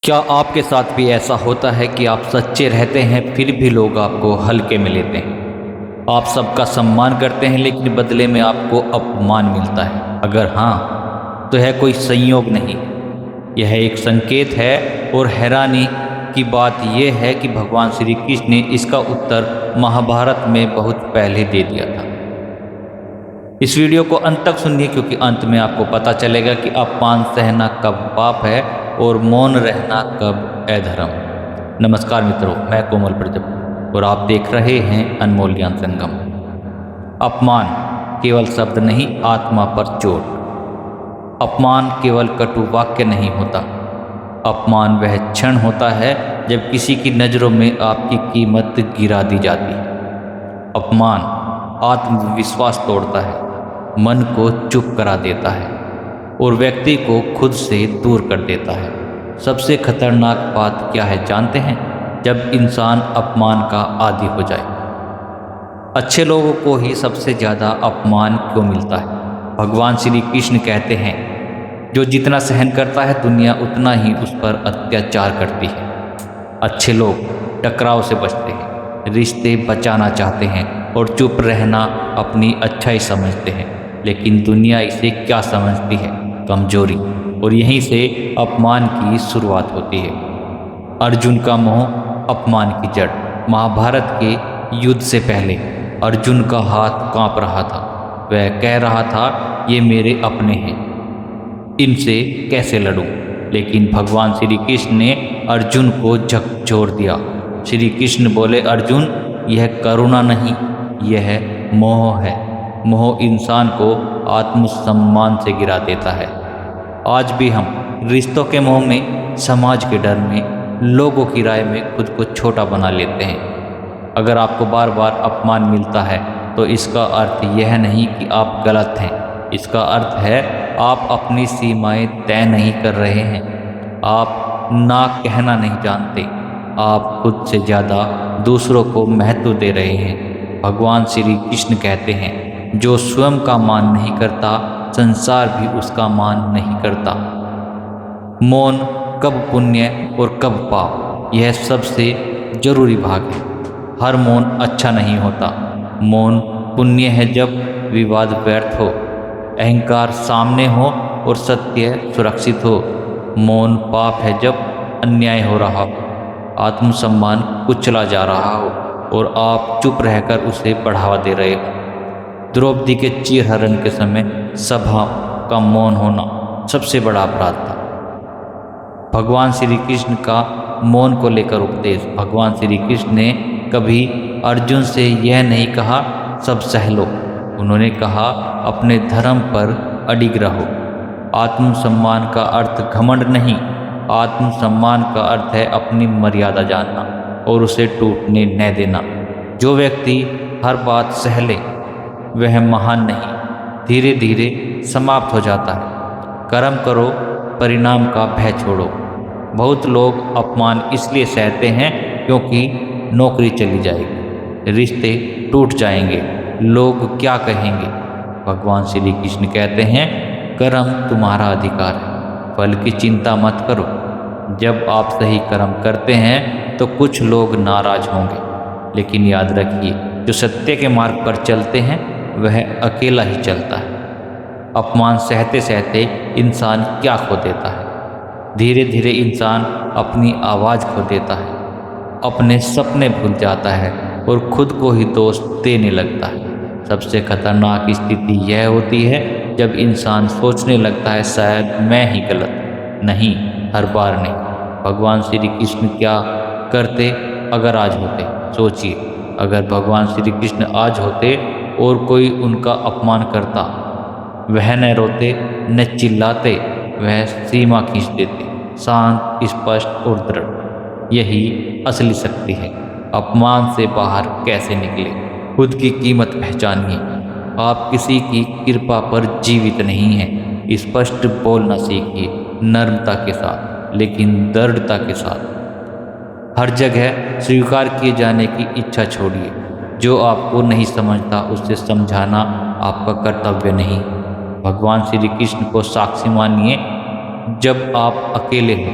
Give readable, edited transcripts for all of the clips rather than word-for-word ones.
क्या आपके साथ भी ऐसा होता है कि आप सच्चे रहते हैं फिर भी लोग आपको हल्के में लेते हैं? आप सबका सम्मान करते हैं लेकिन बदले में आपको अपमान मिलता है। अगर हाँ, तो यह कोई संयोग नहीं, यह एक संकेत है। और हैरानी की बात यह है कि भगवान श्री कृष्ण ने इसका उत्तर महाभारत में बहुत पहले दे दिया था। इस वीडियो को अंत तक सुनिए क्योंकि अंत में आपको पता चलेगा कि अपमान सहना कब पाप है और मौन रहना कब अधर्म। नमस्कार मित्रों, मैं कोमल प्रजापति और आप देख रहे हैं अनमोल ज्ञान संगम। अपमान केवल शब्द नहीं, आत्मा पर चोट। अपमान केवल कटु वाक्य नहीं होता। अपमान वह क्षण होता है जब किसी की नज़रों में आपकी कीमत गिरा दी जाती है। अपमान आत्मविश्वास तोड़ता है, मन को चुप करा देता है और व्यक्ति को खुद से दूर कर देता है। सबसे खतरनाक बात क्या है जानते हैं? जब इंसान अपमान का आदी हो जाए। अच्छे लोगों को ही सबसे ज़्यादा अपमान क्यों मिलता है? भगवान श्री कृष्ण कहते हैं, जो जितना सहन करता है दुनिया उतना ही उस पर अत्याचार करती है। अच्छे लोग टकराव से बचते हैं, रिश्ते बचाना चाहते हैं और चुप रहना अपनी अच्छाई समझते हैं। लेकिन दुनिया इसे क्या समझती है? कमजोरी। और यहीं से अपमान की शुरुआत होती है। अर्जुन का मोह अपमान की जड़। महाभारत के युद्ध से पहले अर्जुन का हाथ कांप रहा था। वह कह रहा था, ये मेरे अपने हैं, इनसे कैसे लड़ूं? लेकिन भगवान श्री कृष्ण ने अर्जुन को झकझोर दिया। श्री कृष्ण बोले, अर्जुन, यह करुणा नहीं, यह मोह है। मोह इंसान को आत्मसम्मान से गिरा देता है। आज भी हम रिश्तों के मोह में, समाज के डर में, लोगों की राय में खुद को छोटा बना लेते हैं। अगर आपको बार बार अपमान मिलता है तो इसका अर्थ यह नहीं कि आप गलत हैं। इसका अर्थ है आप अपनी सीमाएं तय नहीं कर रहे हैं। आप ना कहना नहीं जानते। आप खुद से ज़्यादा दूसरों को महत्व दे रहे हैं। भगवान श्री कृष्ण कहते हैं, जो स्वयं का मान नहीं करता संसार भी उसका मान नहीं करता। मौन कब पुण्य और कब पाप, यह सबसे जरूरी भाग है। हर मौन अच्छा नहीं होता। मौन पुण्य है जब विवाद व्यर्थ हो, अहंकार सामने हो और सत्य सुरक्षित हो। मौन पाप है जब अन्याय हो रहा हो, आत्मसम्मान कुचला जा रहा हो और आप चुप रहकर उसे बढ़ावा दे रहे हो। द्रौपदी के चीरहरण के समय सभा का मौन होना सबसे बड़ा अपराध था। भगवान श्री कृष्ण का मौन को लेकर उपदेश। भगवान श्री कृष्ण ने कभी अर्जुन से यह नहीं कहा सब सह लो। उन्होंने कहा, अपने धर्म पर अडिग रहो। आत्मसम्मान का अर्थ घमंड नहीं, आत्मसम्मान का अर्थ है अपनी मर्यादा जानना और उसे टूटने न देना। जो व्यक्ति हर बात सह ले वह महान नहीं, धीरे धीरे समाप्त हो जाता है। कर्म करो, परिणाम का भय छोड़ो। बहुत लोग अपमान इसलिए सहते हैं क्योंकि नौकरी चली जाएगी, रिश्ते टूट जाएंगे, लोग क्या कहेंगे। भगवान श्री कृष्ण कहते हैं, कर्म तुम्हारा अधिकार है, फल की चिंता मत करो। जब आप सही कर्म करते हैं तो कुछ लोग नाराज होंगे, लेकिन याद रखिए, जो सत्य के मार्ग पर चलते हैं वह अकेला ही चलता है। अपमान सहते सहते इंसान क्या खो देता है? धीरे धीरे इंसान अपनी आवाज़ खो देता है, अपने सपने भूल जाता है और खुद को ही दोष देने लगता है। सबसे खतरनाक स्थिति यह होती है जब इंसान सोचने लगता है, शायद मैं ही गलत। नहीं, हर बार नहीं। भगवान श्री कृष्ण क्या करते अगर आज होते? सोचिए, अगर भगवान श्री कृष्ण आज होते और कोई उनका अपमान करता, वह न रोते न चिल्लाते, वह सीमा खींच देते, शांत, स्पष्ट और दृढ़। यही असली शक्ति है। अपमान से बाहर कैसे निकले? खुद की कीमत पहचानिए। आप किसी की कृपा पर जीवित नहीं हैं। स्पष्ट बोलना सीखिए, नम्रता के साथ लेकिन दृढ़ता के साथ। हर जगह स्वीकार किए जाने की इच्छा छोड़िए। जो आपको नहीं समझता उससे समझाना आपका कर्तव्य नहीं। भगवान श्री कृष्ण को साक्षी मानिए। जब आप अकेले हो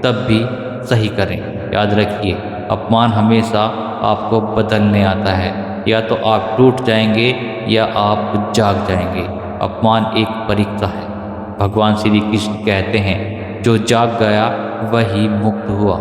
तब भी सही करें। याद रखिए, अपमान हमेशा आपको बदलने आता है। या तो आप टूट जाएंगे या आप जाग जाएंगे। अपमान एक परीक्षा है। भगवान श्री कृष्ण कहते हैं, जो जाग गया वही मुक्त हुआ।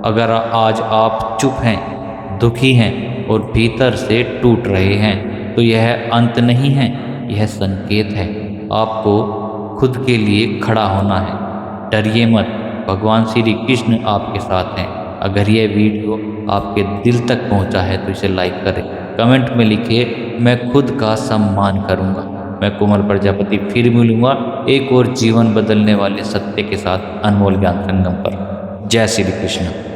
अगर आज आप चुप हैं, दुखी हैं और भीतर से टूट रहे हैं, तो यह अंत नहीं है, यह संकेत है। आपको खुद के लिए खड़ा होना है। डरिए मत, भगवान श्री कृष्ण आपके साथ हैं। अगर यह वीडियो आपके दिल तक पहुंचा है तो इसे लाइक करें, कमेंट में लिखिए, मैं खुद का सम्मान करूंगा। मैं कोमल प्रजापति फिर मिलूंगा एक और जीवन बदलने वाले सत्य के साथ, अनमोल ज्ञान संगम पर। जय श्री कृष्ण।